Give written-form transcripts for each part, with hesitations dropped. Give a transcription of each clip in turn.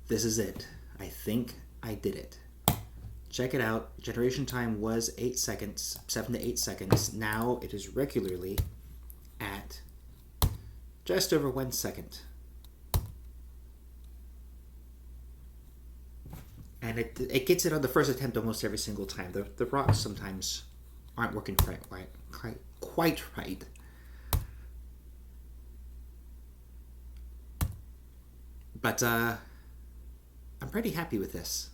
this is it. I think I did it. Check it out. Generation time was 8 seconds, 7 to 8 seconds. Now it is regularly at just over 1 second. And it gets it on the first attempt almost every single time. The rocks sometimes aren't working quite right. But I'm pretty happy with this.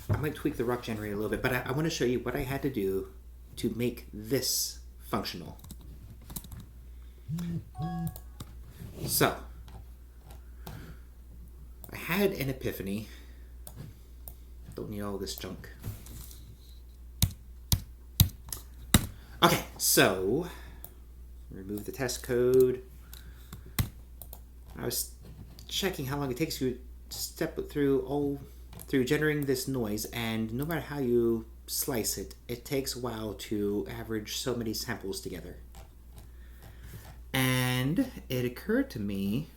I might tweak the rock generator a little bit, but I want to show you what I had to do to make this functional. So, I had an epiphany. Don't need all this junk. Okay, so remove the test code. I was checking how long it takes you to step through generating this noise, and no matter how you slice it, it takes a while to average so many samples together. And it occurred to me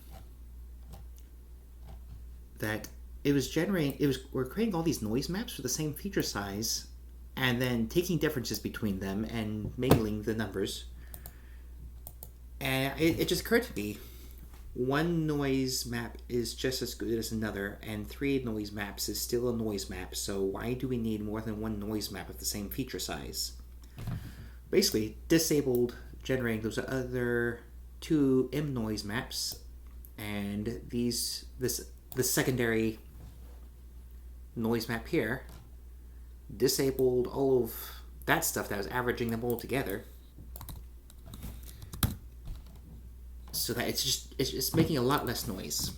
that we're creating all these noise maps for the same feature size and then taking differences between them and mingling the numbers. And it just occurred to me, one noise map is just as good as another, and 3 noise maps is still a noise map, so why do we need more than one noise map of the same feature size? Basically, disabled generating those other 2 M noise maps, and this secondary noise map here disabled all of that stuff that was averaging them all together, so that it's just making a lot less noise.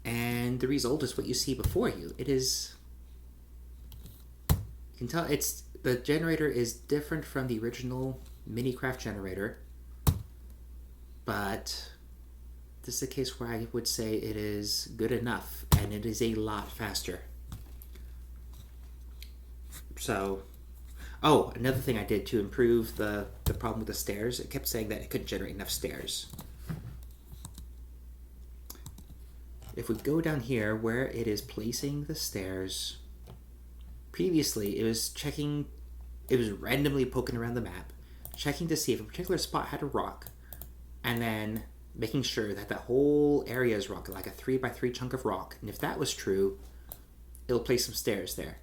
And the result is what you see before you. It is, you can tell the generator is different from the original MicroCraft generator, but this is a case where I would say it is good enough, and it is a lot faster. So, another thing I did to improve the problem with the stairs, it kept saying that it couldn't generate enough stairs. If we go down here where it is placing the stairs, previously it was randomly poking around the map, checking to see if a particular spot had a rock, and then making sure that whole area is rock, like a 3x3 chunk of rock. And if that was true, it'll place some stairs there.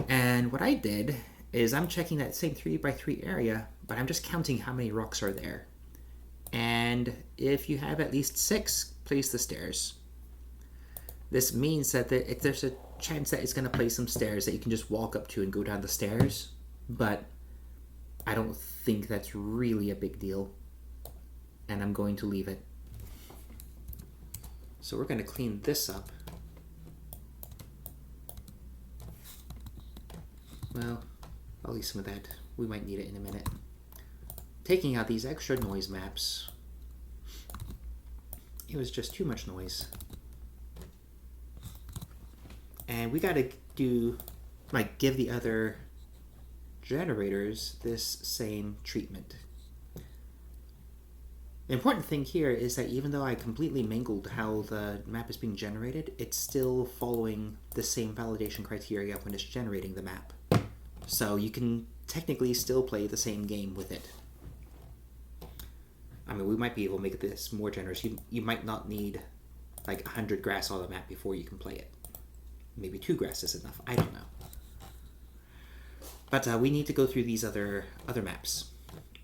And what I did is I'm checking that same 3x3 area, but I'm just counting how many rocks are there. And if you have at least 6, place the stairs. This means that there's a chance that it's going to place some stairs that you can just walk up to and go down the stairs, but I don't think that's really a big deal, and I'm going to leave it. So we're going to clean this up. Well, I'll leave some of that. We might need it in a minute. Taking out these extra noise maps, it was just too much noise. And we got to give the other generators this same treatment. The important thing here is that even though I completely mangled how the map is being generated, it's still following the same validation criteria when it's generating the map. So you can technically still play the same game with it. I mean, we might be able to make this more generous. You might not need like 100 grass on the map before you can play it. Maybe 2 grass is enough. I don't know. But we need to go through these other maps.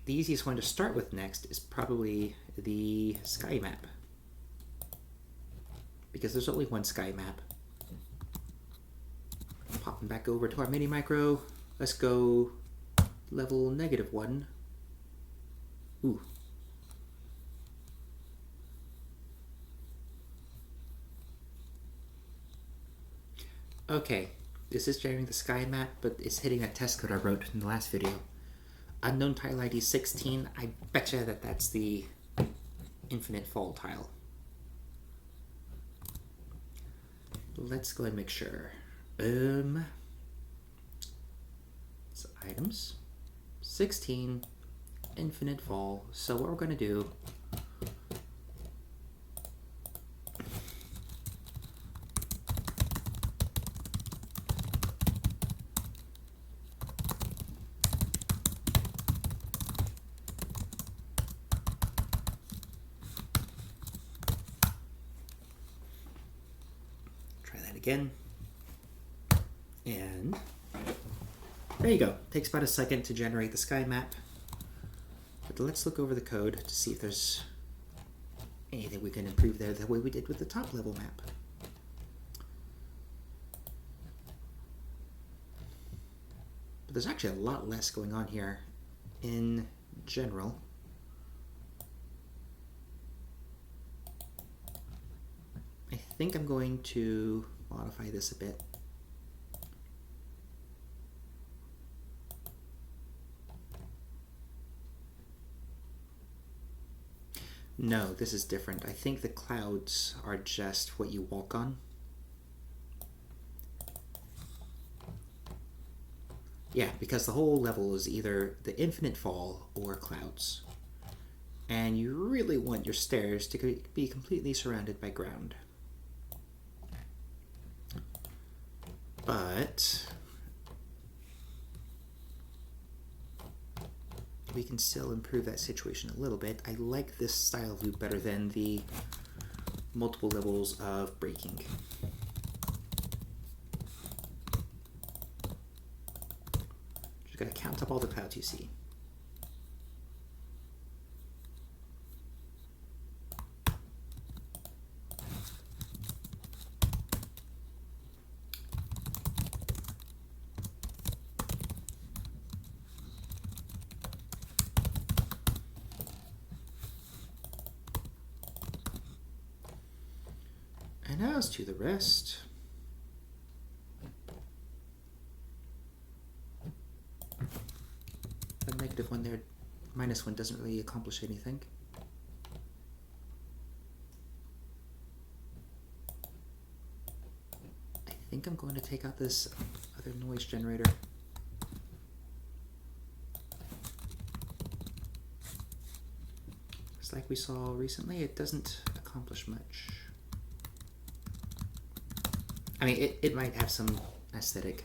The easiest one to start with next is probably the sky map, because there's only one sky map. Popping back over to our mini micro. Let's go level -1. Ooh. Okay, this is generating the sky map, but it's hitting that test code I wrote in the last video. Unknown tile ID 16, I betcha that's the infinite fall tile. Let's go ahead and make sure. So items, 16, infinite fall. So what we're going to do, Try that again. And there you go. Takes about a second to generate the sky map. But let's look over the code to see if there's anything we can improve there the way we did with the top level map. But there's actually a lot less going on here in general. I think I'm going to modify this a bit. No, this is different. I think the clouds are just what you walk on. Yeah, because the whole level is either the infinite fall or clouds. And you really want your stairs to be completely surrounded by ground. But we can still improve that situation a little bit. I like this style of loop better than the multiple levels of breaking. Just gotta count up all the clouds you see. And now as to the rest. A negative one there, minus one doesn't really accomplish anything. I think I'm going to take out this other noise generator. Just like we saw recently, it doesn't accomplish much. I mean, it might have some aesthetic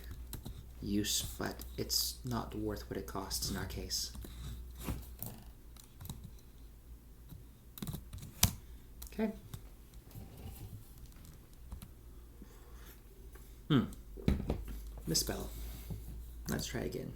use, but it's not worth what it costs in our case. Okay. Misspell. Let's try again.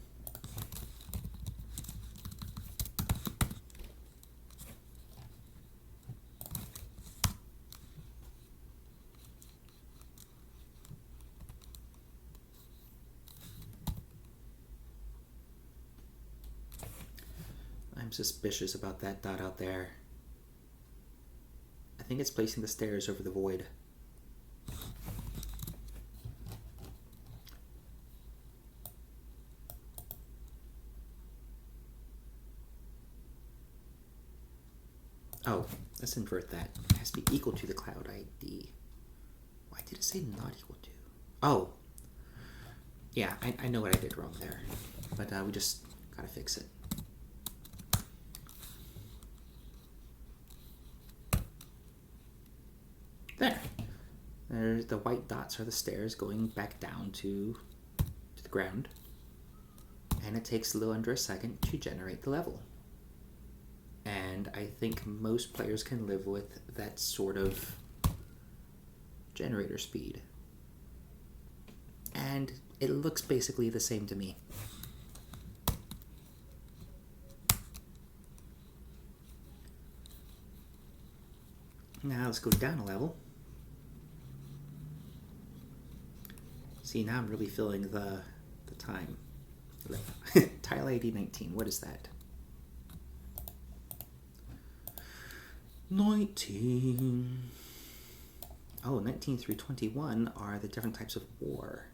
I'm suspicious about that dot out there. I think it's placing the stairs over the void. Oh, let's invert that. It has to be equal to the cloud ID. Why did it say not equal to? Oh, yeah, I know what I did wrong there, but we just gotta fix it. There. There's the white dots are the stairs going back down to the ground. And it takes a little under a second to generate the level. And I think most players can live with that sort of generator speed. And it looks basically the same to me. Now let's go down a level. See, now I'm really feeling the time. Tile ID 19, what is that? 19. Oh, 19 through 21 are the different types of war.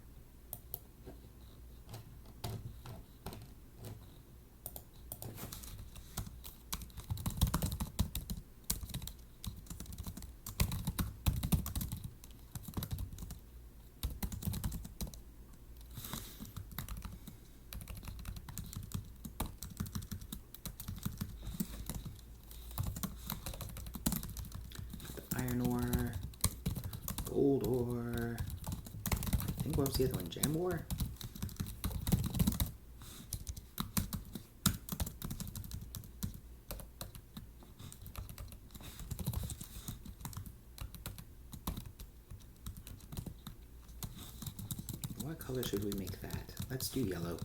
Iron ore, gold ore, I think what was the other one, gem ore? What color should we make that? Let's do yellow.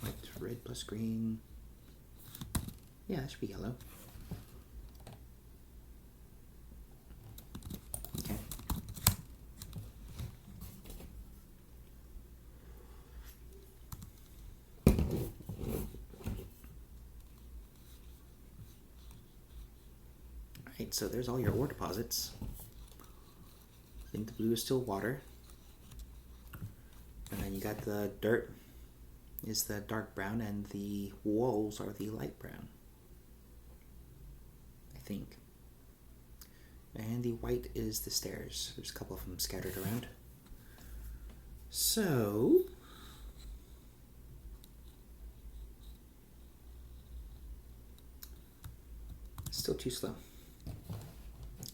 White, red plus green. Yeah, that should be yellow. Okay. Alright, so there's all your ore deposits. I think the blue is still water. And then you got the dirt is the dark brown and the walls are the light brown. I think. And the white is the stairs. There's a couple of them scattered around. So still too slow.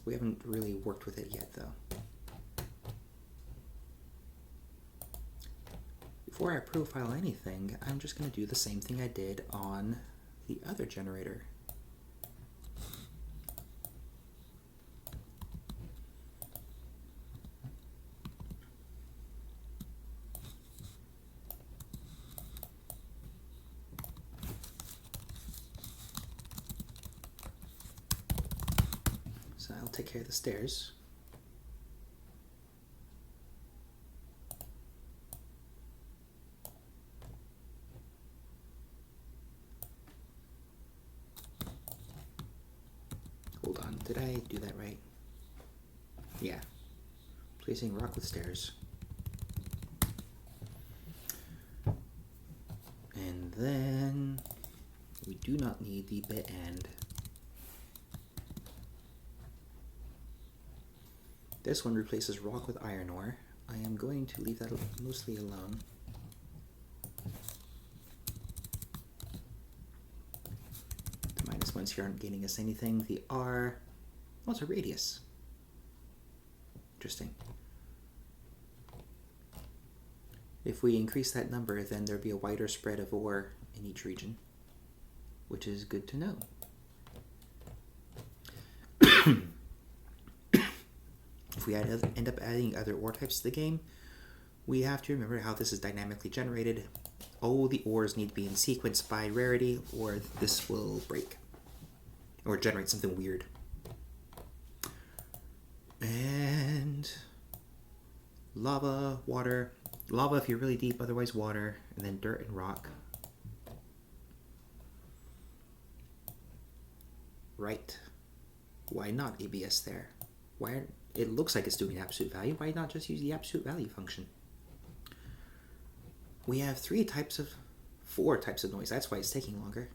We haven't really worked with it yet though. Before I profile anything, I'm just going to do the same thing I did on the other generator. So I'll take care of the stairs. Hold on, did I do that right? Yeah. Placing rock with stairs. And then we do not need the bit end. This one replaces rock with iron ore. I am going to leave that mostly alone. The minus ones here aren't gaining us anything. The R, oh, it's a radius. Interesting. If we increase that number, then there'd be a wider spread of ore in each region, which is good to know. If we end up adding other ore types to the game, we have to remember how this is dynamically generated. All the ores need to be in sequence by rarity, or this will break or generate something weird. And lava, water. Lava if you're really deep, otherwise water, and then dirt and rock. Right. Why not ABS there? Why? It looks like it's doing absolute value. Why not just use the absolute value function? We have four types of noise. That's why it's taking longer.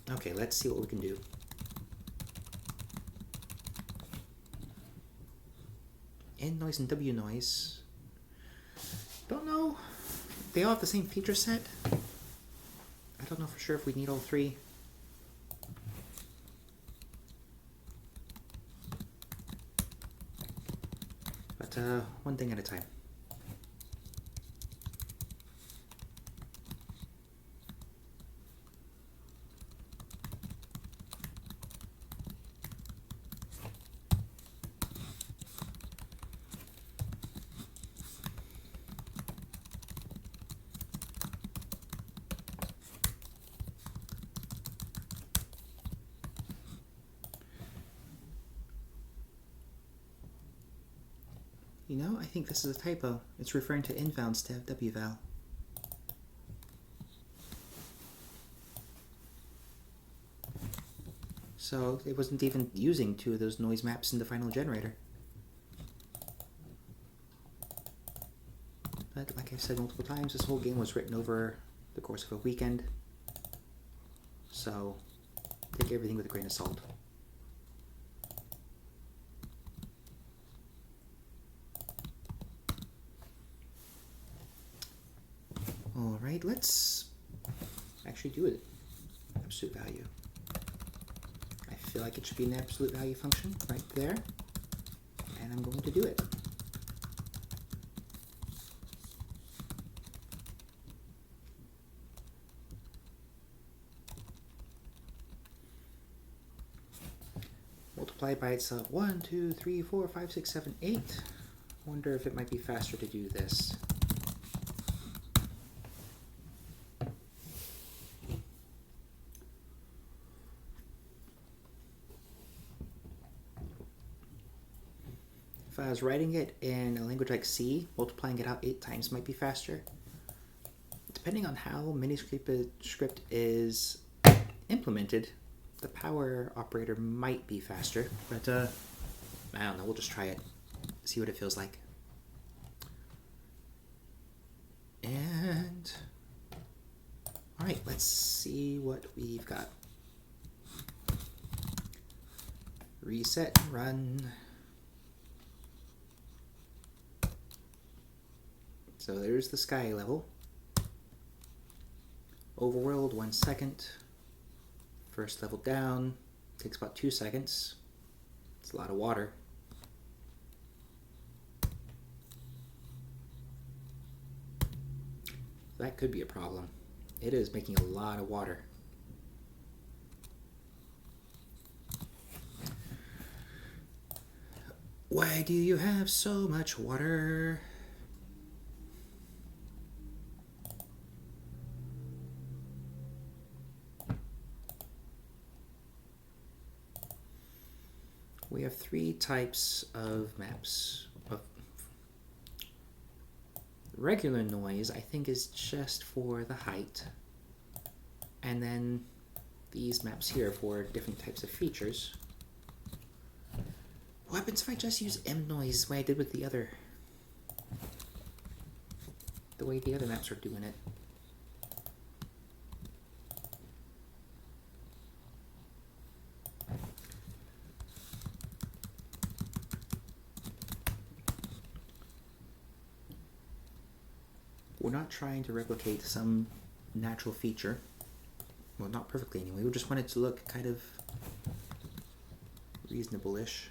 Okay, let's see what we can do. N noise and W noise. Don't know. They all have the same feature set. I don't know for sure if we need all three. But one thing at a time. You know, I think this is a typo. It's referring to inval instead of wval. So it wasn't even using two of those noise maps in the final generator. But like I've said multiple times, this whole game was written over the course of a weekend. So take everything with a grain of salt. Alright, let's actually do it. Absolute value. I feel like it should be an absolute value function right there. And I'm going to do it. multiply by itself. 1, 2, 3, 4, 5, 6, 7, 8. I wonder if it might be faster to do this. If I was writing it in a language like C, multiplying it out 8 times might be faster. Depending on how MiniScript is implemented, the power operator might be faster, but I don't know, we'll just try it, see what it feels like. And all right, let's see what we've got. Reset, run. So there's the sky level. Overworld, 1 second. First level down, takes about 2 seconds. It's a lot of water. That could be a problem. It is making a lot of water. Why do you have so much water? We have 3 types of maps. Regular noise, I think, is just for the height. And then these maps here for different types of features. What happens if I just use M noise the way I did with the other maps are doing it? We're not trying to replicate some natural feature. Well, not perfectly anyway. We just want it to look kind of reasonable-ish.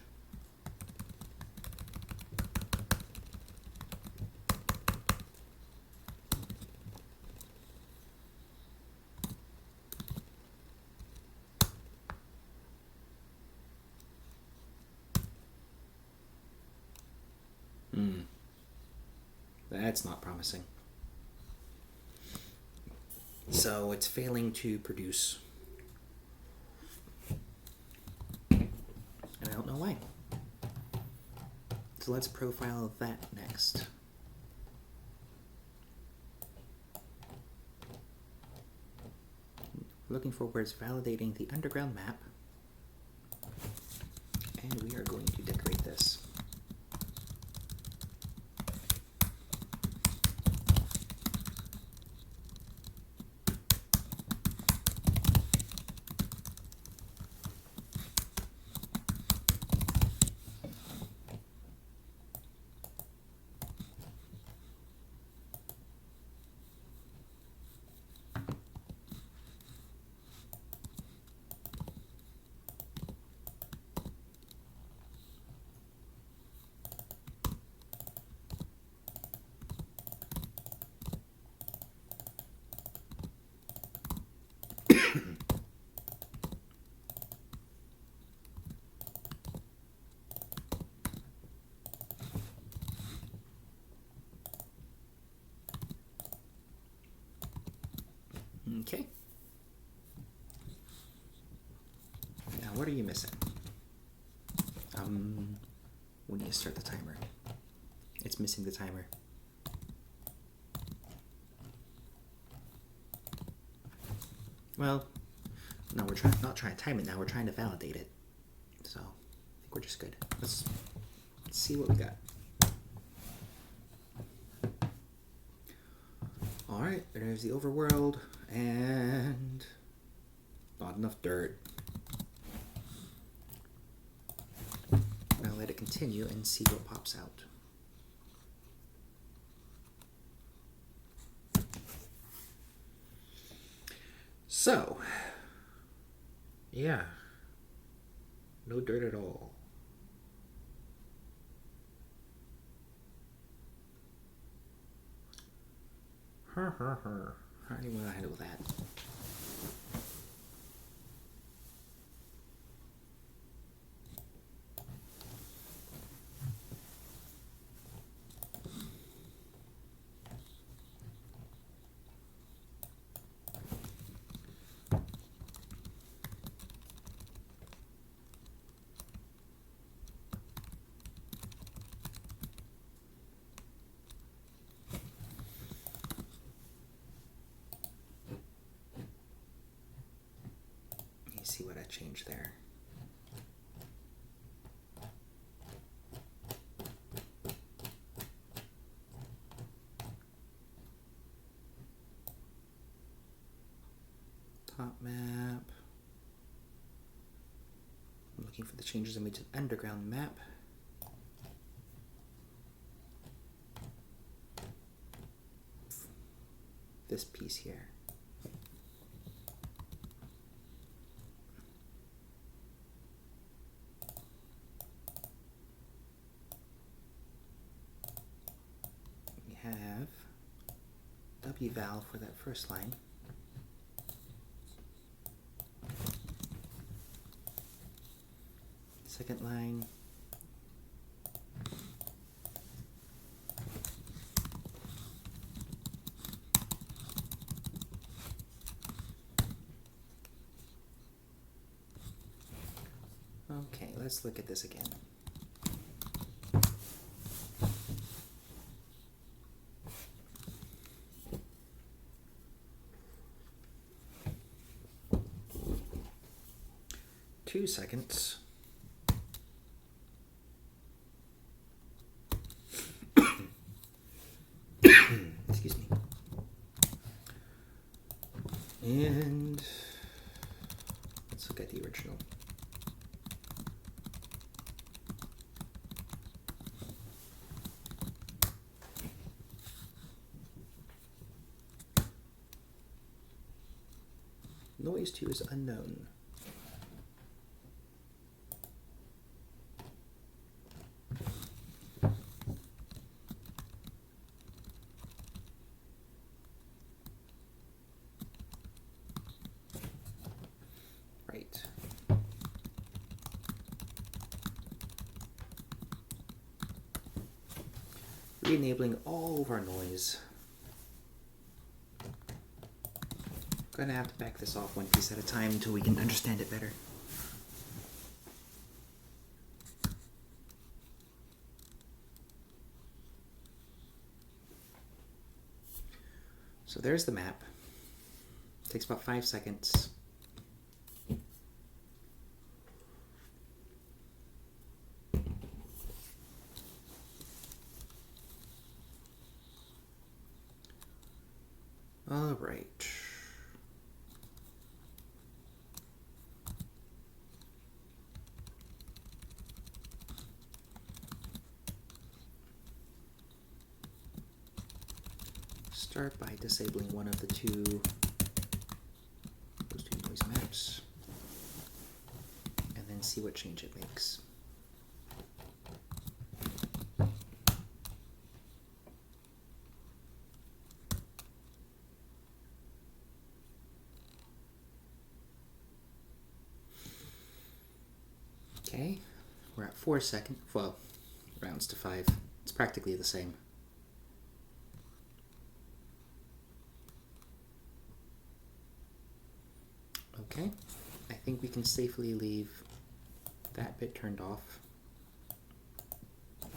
That's not promising. So it's failing to produce. And I don't know why. So let's profile that next. We're looking for where it's validating the underground map. And we are going to decorate this. Okay. Now, what are you missing? We need to start the timer. It's missing the timer. Well, no, we're not trying to time it now. We're trying to validate it. So, I think we're just good. Let's see what we got. All right, there's the overworld, and not enough dirt. Now let it continue and see what pops out. So, yeah, no dirt at all. How do you want to handle that? see what I changed there. Top map. I'm looking for the changes I made to the underground map. This piece here. We have W valve for that first line. Second line. Okay, let's look at this again. Two seconds. Excuse me. And let's look at the original. Noise 2 is unknown. Right. Re-enabling all of our noise. Gonna have to back this off one piece at a time until we can understand it better. So there's the map. Takes about 5 seconds. All right. Start by disabling one of those two noise maps, and then see what change it makes. Okay, we're at 4 seconds. Well, rounds to 5. It's practically the same. Okay, I think we can safely leave that bit turned off. I'm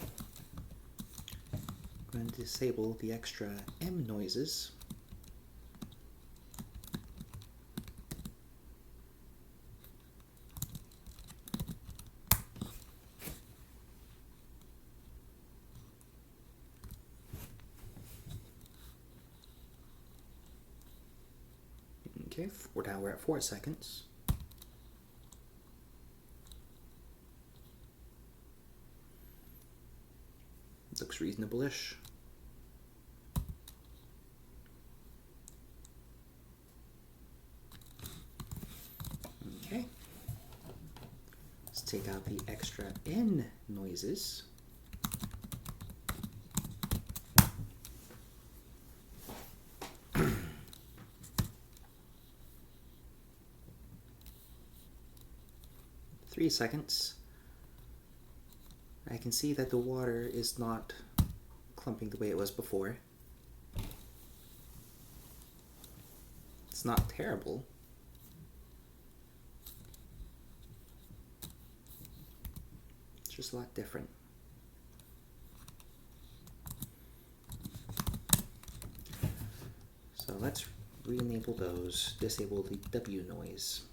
going to disable the extra M noises. Okay, now we're at 4 seconds. Looks reasonable-ish. Okay. Let's take out the extra N noises. Three seconds. I can see that the water is not clumping the way it was before. It's not terrible. It's just a lot different. So let's re-enable those, disable the W noise.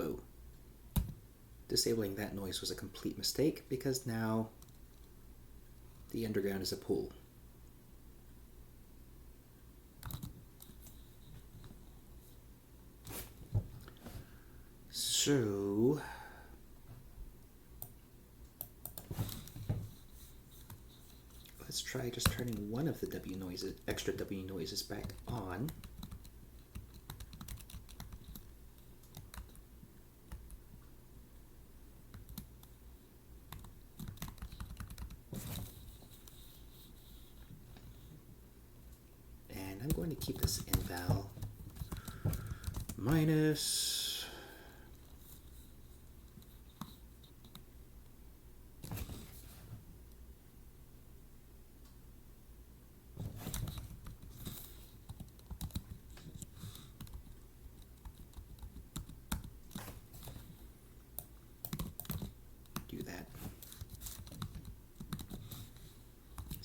Whoa. Disabling that noise was a complete mistake because now the underground is a pool. So let's try just turning one of the extra W noises back on. And I'm going to keep this inval minus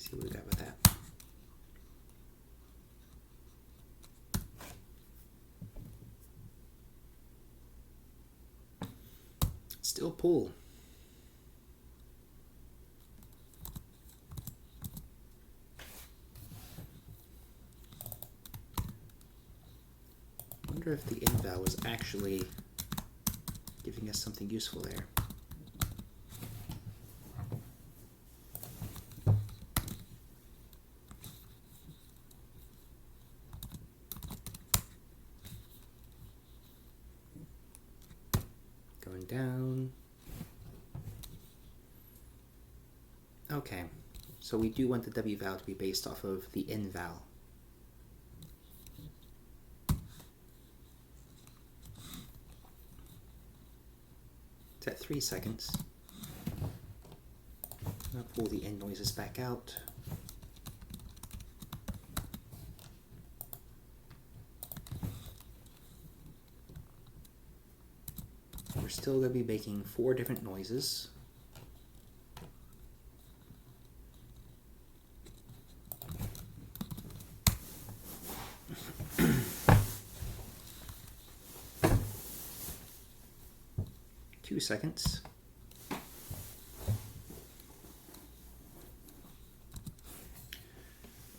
see what we got with that. Still pool. Wonder if the inval was actually giving us something useful there. Going down. Okay, so we do want the W val to be based off of the N val. It's at 3 seconds. I'll pull the N noises back out. We're still going to be making 4 different noises. Two seconds.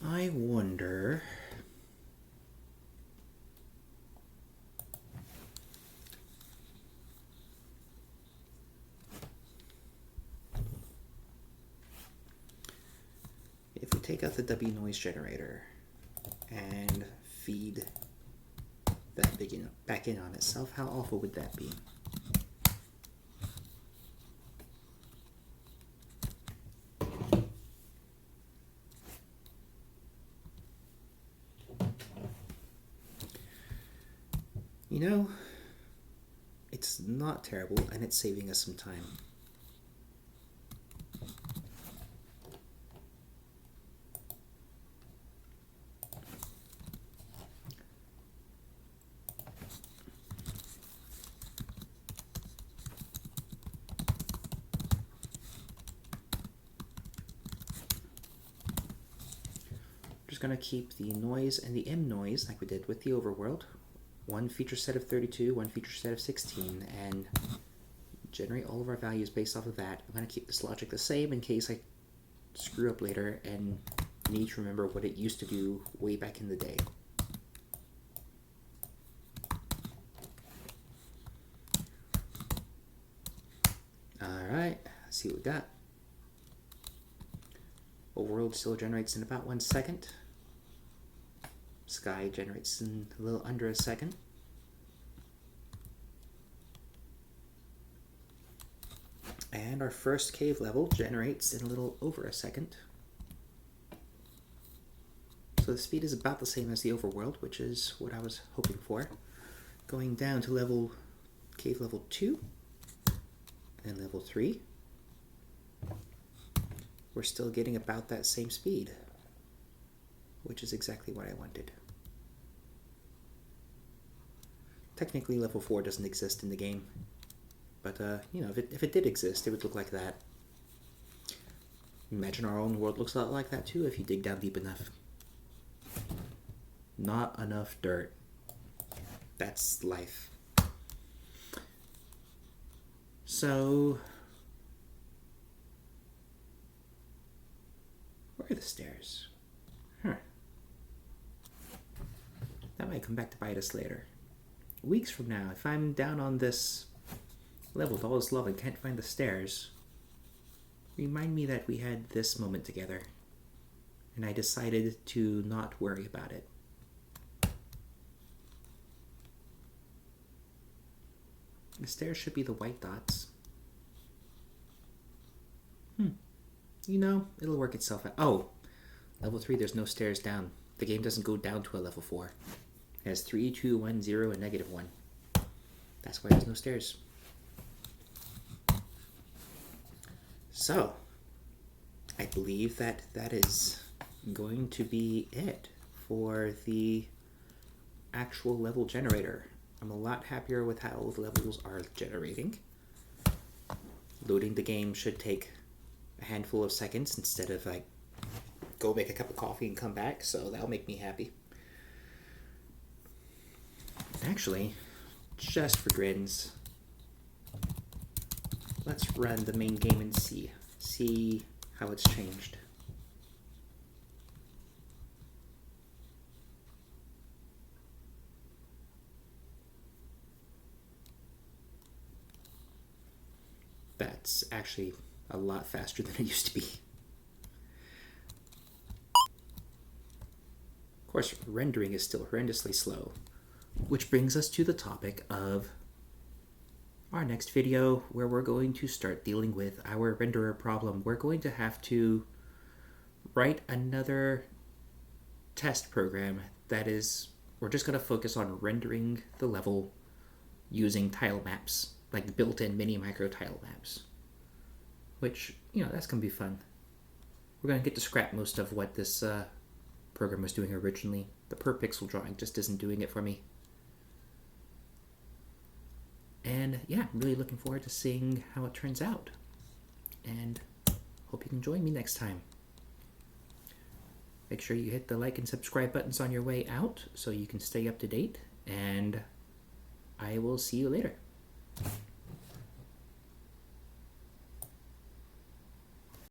I wonder if we take out the W noise generator and feed that back in on itself, how awful would that be? You know, it's not terrible, and it's saving us some time. Just going to keep the noise and the M noise like we did with the overworld. One feature set of 32, one feature set of 16, and generate all of our values based off of that. I'm going to keep this logic the same in case I screw up later and need to remember what it used to do way back in the day. Alright, let's see what we got. Overworld still generates in about 1 second. Sky generates in a little under a second. And our first cave level generates in a little over a second. So the speed is about the same as the overworld, which is what I was hoping for. Going down to cave level 2 and level 3. We're still getting about that same speed, which is exactly what I wanted. Technically, level 4 doesn't exist in the game, but you know, if it did exist, it would look like that. Imagine our own world looks a lot like that too if you dig down deep enough. Not enough dirt. That's life. So, where are the stairs? Huh. That might come back to bite us later. Weeks from now, if I'm down on this level with all this love and can't find the stairs, remind me that we had this moment together, and I decided to not worry about it. The stairs should be the white dots. You know, it'll work itself out. Oh, level 3, there's no stairs down. The game doesn't go down to a level 4. It has 3, 2, 1, 0, and -1. That's why there's no stairs. So, I believe that is going to be it for the actual level generator. I'm a lot happier with how the levels are generating. Loading the game should take a handful of seconds instead of like go make a cup of coffee and come back, so that'll make me happy. Actually, just for grins, let's run the main game and see how it's changed. That's actually a lot faster than it used to be. Of course, rendering is still horrendously slow, which brings us to the topic of our next video, where we're going to start dealing with our renderer problem. We're going to have to write another test program that is, we're just going to focus on rendering the level using tile maps, like built-in mini micro tile maps, which, you know, that's going to be fun. We're going to get to scrap most of what this program was doing originally. The per pixel drawing just isn't doing it for me. And yeah, I'm really looking forward to seeing how it turns out. And hope you can join me next time. Make sure you hit the like and subscribe buttons on your way out so you can stay up to date. And I will see you later.